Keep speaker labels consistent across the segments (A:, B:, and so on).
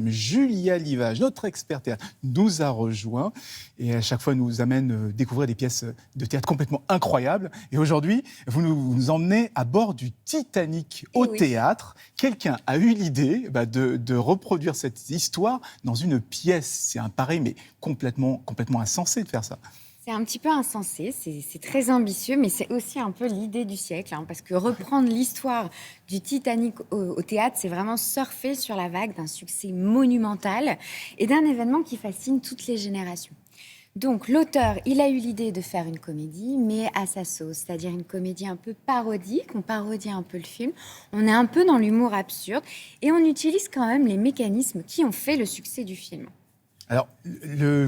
A: Julia Livage, notre expert théâtre, nous a rejoints et à chaque fois nous amène découvrir des pièces de théâtre complètement incroyables. Et aujourd'hui, vous nous emmenez à bord du Titanic au théâtre. Quelqu'un a eu l'idée de reproduire cette histoire dans une pièce. C'est un pari, mais complètement insensé de faire ça.
B: C'est un petit peu insensé, c'est très ambitieux, mais c'est aussi un peu l'idée du siècle, parce que reprendre l'histoire du Titanic au théâtre, c'est vraiment surfer sur la vague d'un succès monumental et d'un événement qui fascine toutes les générations. Donc l'auteur, il a eu l'idée de faire une comédie, mais à sa sauce, c'est-à-dire une comédie un peu parodique, on parodie un peu le film, on est un peu dans l'humour absurde et on utilise quand même les mécanismes qui ont fait le succès du film.
A: Alors,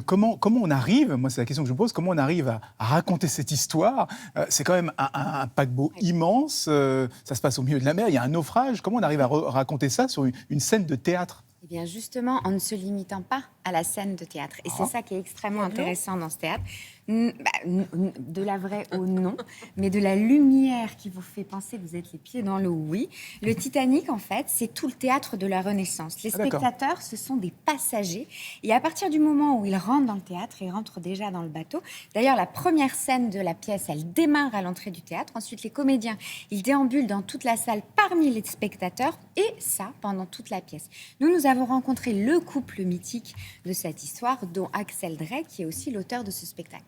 A: comment on arrive, moi c'est la question que je me pose, comment on arrive à raconter cette histoire? C'est quand même un paquebot immense, ça se passe au milieu de la mer, il y a un naufrage. Comment on arrive à raconter ça sur une scène de théâtre?
B: Eh bien justement, en ne se limitant pas à la scène de théâtre. Et c'est ça qui est extrêmement intéressant dans ce théâtre. De la vraie au non, mais de la lumière qui vous fait penser que vous êtes les pieds dans l'eau, oui. Le Titanic, en fait, c'est tout le théâtre de la Renaissance. Les spectateurs, ce sont des passagers. Et à partir du moment où ils rentrent dans le théâtre, ils rentrent déjà dans le bateau. D'ailleurs, la première scène de la pièce, elle démarre à l'entrée du théâtre. Ensuite, les comédiens, ils déambulent dans toute la salle parmi les spectateurs. Et ça, pendant toute la pièce. Nous avons rencontré le couple mythique de cette histoire, dont Axel Drey, qui est aussi l'auteur de ce spectacle.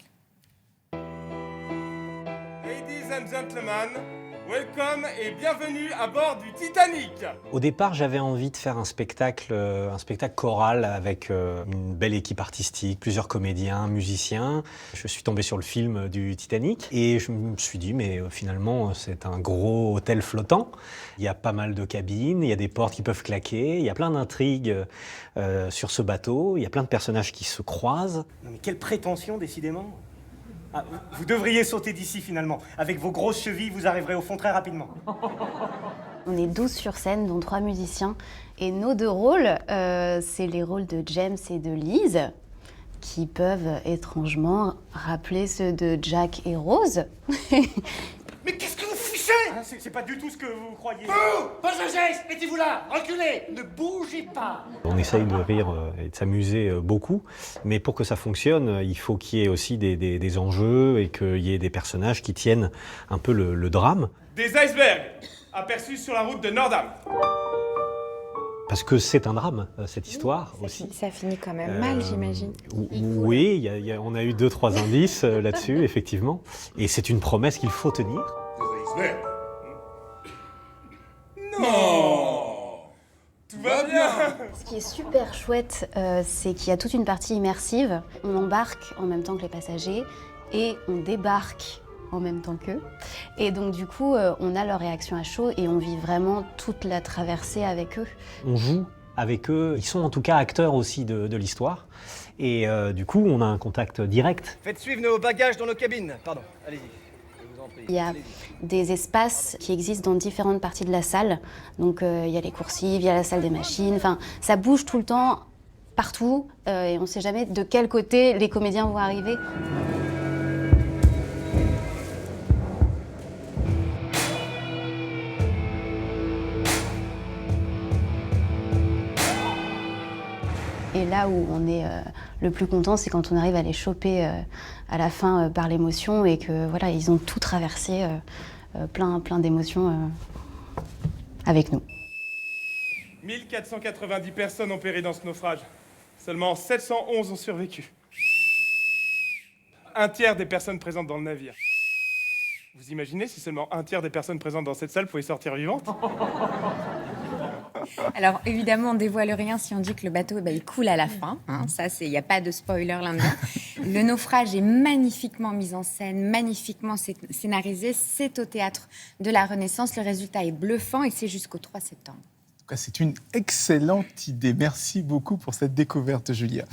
C: Ladies and gentlemen, welcome et bienvenue à bord du Titanic.
D: Au départ, j'avais envie de faire un spectacle choral avec une belle équipe artistique, plusieurs comédiens, musiciens. Je suis tombé sur le film du Titanic et je me suis dit, mais finalement, c'est un gros hôtel flottant. Il y a pas mal de cabines, il y a des portes qui peuvent claquer, il y a plein d'intrigues sur ce bateau, il y a plein de personnages qui se croisent.
E: Non mais quelle prétention, décidément. Ah, vous devriez sauter d'ici, finalement. Avec vos grosses chevilles, vous arriverez au fond très rapidement.
F: On est 12 sur scène, dont 3 musiciens. Et nos 2 rôles, c'est les rôles de James et de Liz, qui peuvent étrangement rappeler ceux de Jack et Rose.
E: Mais qu'est-ce que vous fichez? C'est pas du tout ce que vous croyez.
G: Vous, passagers, mettez-vous là, reculez, ne bougez pas.
D: On essaye de rire et de s'amuser beaucoup, mais pour que ça fonctionne, il faut qu'il y ait aussi des enjeux et qu'il y ait des personnages qui tiennent un peu le drame.
C: Des icebergs aperçus sur la route de Nordam.
D: Parce que c'est un drame, cette histoire aussi.
B: Ça finit quand même mal, j'imagine.
D: Oui, on a eu 2-3 indices là-dessus, effectivement. Et c'est une promesse qu'il faut tenir.
C: Des icebergs? Non! Tout va bien!
F: Ce qui est super chouette, c'est qu'il y a toute une partie immersive. On embarque en même temps que les passagers et on débarque en même temps qu'eux. Et donc du coup, on a leur réaction à chaud et on vit vraiment toute la traversée avec eux.
D: On joue avec eux, ils sont en tout cas acteurs aussi de l'histoire. Et du coup, on a un contact direct.
E: Faites suivre nos bagages dans nos cabines. Pardon, allez-y.
F: Il y a des espaces qui existent dans différentes parties de la salle. Donc il y a les coursives, il y a la salle des machines. Enfin, ça bouge tout le temps, partout. Et on ne sait jamais de quel côté les comédiens vont arriver. Et là où on est le plus content, c'est quand on arrive à les choper à la fin par l'émotion et que voilà, ils ont tout traversé, plein d'émotions avec nous.
C: 1490 personnes ont péri dans ce naufrage. Seulement 711 ont survécu. Un tiers des personnes présentes dans le navire. Vous imaginez si seulement un tiers des personnes présentes dans cette salle pouvaient sortir vivantes?
B: Alors évidemment, on dévoile rien si on dit que le bateau il coule à la fin. Ça, il n'y a pas de spoiler là-dedans. Le naufrage est magnifiquement mis en scène, magnifiquement scénarisé. C'est au théâtre de la Renaissance. Le résultat est bluffant et c'est jusqu'au 3 septembre.
A: En tout cas, c'est une excellente idée. Merci beaucoup pour cette découverte, Julia.